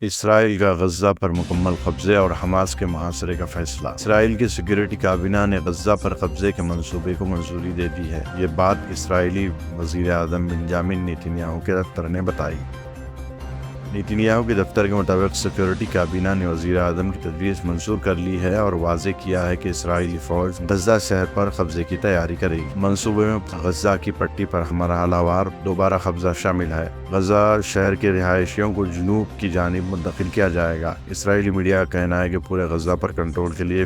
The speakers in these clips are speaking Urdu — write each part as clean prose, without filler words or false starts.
اسرائیل کا غزہ پر مکمل قبضے اور حماس کے محاصرے کا فیصلہ۔ اسرائیل کی سیکیورٹی کابینہ نے غزہ پر قبضے کے منصوبے کو منظوری دے دی ہے۔ یہ بات اسرائیلی وزیر اعظم بنجامن نیتن یاہو کے دفتر نے بتائی۔ نیتن یاہو کے دفتر کے مطابق سیکیورٹی کابینہ نے وزیر اعظم کی تجویز منظور کر لی ہے اور واضح کیا ہے کہ اسرائیلی فوج غزہ شہر پر قبضے کی تیاری کرے گی۔ منصوبے میں غزہ کی پٹی پر مرحلہ وار دوبارہ قبضہ شامل ہے۔ غزہ شہر کے رہائشیوں کو جنوب کی جانب منتقل کیا جائے گا۔ اسرائیلی میڈیا کا کہنا ہے کہ پورے غزہ پر کنٹرول کے لیے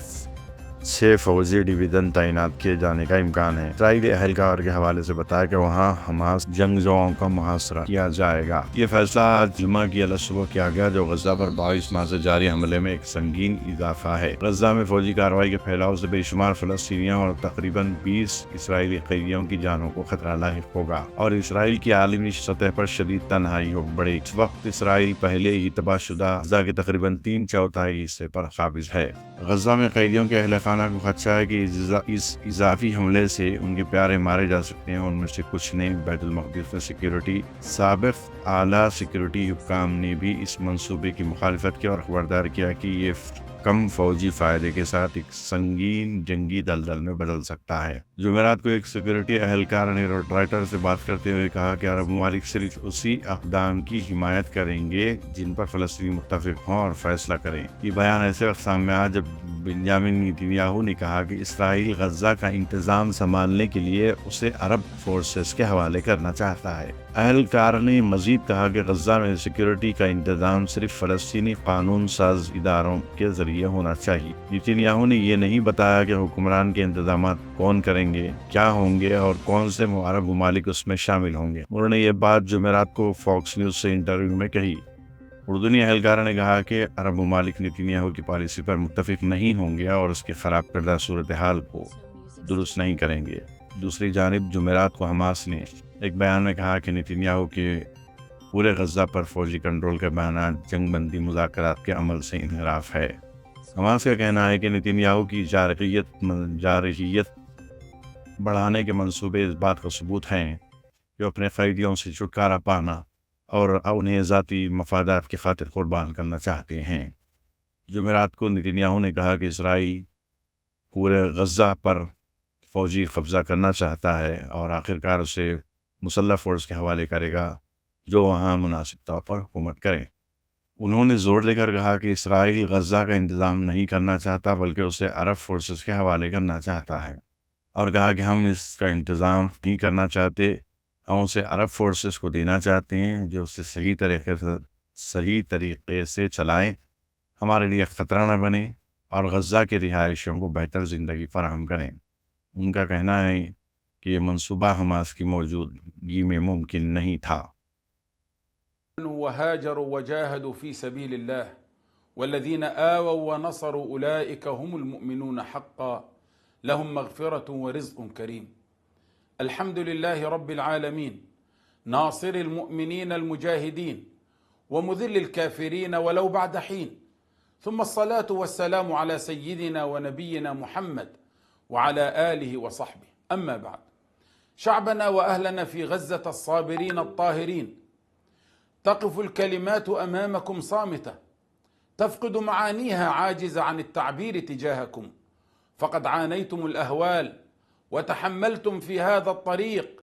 6 فوجی ڈویژن تعینات کیے جانے کا امکان ہے۔ اسرائیلی اہلکار کے حوالے سے بتایا کہ وہاں حماس جنگجوؤں کا محاصرہ کیا جائے گا۔ یہ فیصلہ آج جمعہ کی علیہ صبح کیا گیا، جو غزہ پر 22 ماہ سے جاری حملے میں ایک سنگین اضافہ ہے۔ غزہ میں فوجی کارروائی کے پھیلاؤ سے بے شمار فلسطینیوں اور تقریباً 20 اسرائیلی قیدیوں کی جانوں کو خطرہ لاحق ہوگا اور اسرائیل کی عالمی سطح پر شدید تنہائی بڑھے۔ اس وقت اسرائیل پہلے ہی تباہ شدہ غزہ کے تقریباً 3/4 حصے پر قابض ہے۔ غزہ میں قیدیوں کے اہل خانہ کو خدشہ ہے کہ اس اضافی حملے سے ان کے پیارے مارے جا سکتے ہیں۔ ان میں سے کچھ نے بیت المقدس میں سیکیورٹی سابق اعلیٰ سیکیورٹی حکام نے بھی اس منصوبے کی مخالفت کی اور خبردار کیا کہ یہ کم فوجی فائدے کے ساتھ ایک سنگین جنگی دلدل میں بدل سکتا ہے۔ جمعرات کو ایک سیکیورٹی اہلکار نے رائٹر سے بات کرتے ہوئے کہا کہ عرب ممالک صرف اسی اقدام کی حمایت کریں گے جن پر فلسطینی متفق ہوں اور فیصلہ کریں۔ یہ بیان ایسے وقت سامنے آیا جب بنجامن نیتن یاہو نے کہا کہ اسرائیل غزہ کا انتظام سنبھالنے کے لیے اسے عرب فورسز کے حوالے کرنا چاہتا ہے۔ اہلکار نے مزید کہا کہ غزہ میں سیکیورٹی کا انتظام صرف فلسطینی قانون ساز اداروں کے ذریعے ہونا چاہیے۔ نیتن یاہو نے یہ نہیں بتایا کہ حکمران کے انتظامات کون کریں گے، کیا ہوں گے اور کون سے عرب ممالک اس میں شامل ہوں گے۔ انہوں نے یہ بات جمعرات کو فاکس نیوز سے انٹرویو میں کہی۔ اردنی اہلکار نے کہا کہ عرب ممالک نیتن یاہو کی پالیسی پر متفق نہیں ہوں گے اور اس کی خراب کردہ صورتحال کو درست نہیں کریں گے۔ دوسری جانب جمعرات کو حماس نے ایک بیان میں کہا کہ نیتن یاہو کے پورے غزہ پر فوجی کنٹرول کے بیانات جنگ بندی مذاکرات کے عمل سے انحراف ہے۔ حماس کا کہنا ہے کہ نیتن یاہو کی جارحیت بڑھانے کے منصوبے اس بات کا ثبوت ہیں کہ اپنے قیدیوں سے چھٹکارا پانا اور انہیں ذاتی مفادات کی خاطر قربان کرنا چاہتے ہیں۔ جمعرات کو نیتن یاہو نے کہا کہ اسرائیل پورے غزہ پر فوجی قبضہ کرنا چاہتا ہے اور آخرکار اسے مسلح فورس کے حوالے کرے گا جو وہاں مناسب طور پر حکومت کرے۔ انہوں نے زور دے کر کہا کہ اسرائیل غزہ کا انتظام نہیں کرنا چاہتا بلکہ اسے عرب فورسز کے حوالے کرنا چاہتا ہے، اور کہا کہ ہم اس کا انتظام نہیں کرنا چاہتے، ہم اسے عرب فورسز کو دینا چاہتے ہیں جو اسے صحیح طریقے سے چلائیں، ہمارے لیے خطرہ نہ بنے اور غزہ کے رہائشیوں کو بہتر زندگی فراہم کریں۔ ان کا کہنا ہے کہ یہ منصوبہ حماس کی موجودگی میں ممکن نہیں تھا۔ وهاجروا وجاهدوا في سبيل الله والذين آووا ونصروا أولئك هم المؤمنون حقا لهم مغفرة ورزق كريم. الحمد لله رب العالمين ناصر المؤمنين المجاهدين ومذل الكافرين ولو بعد حين، ثم الصلاة والسلام على سيدنا ونبينا محمد وعلى آله وصحبه. أما بعد، شعبنا وأهلنا في غزة الصابرين الطاهرين، تقف الكلمات أمامكم صامتة، تفقد معانيها عاجزة عن التعبير تجاهكم، فقد عانيتم الأهوال وتحملتم في هذا الطريق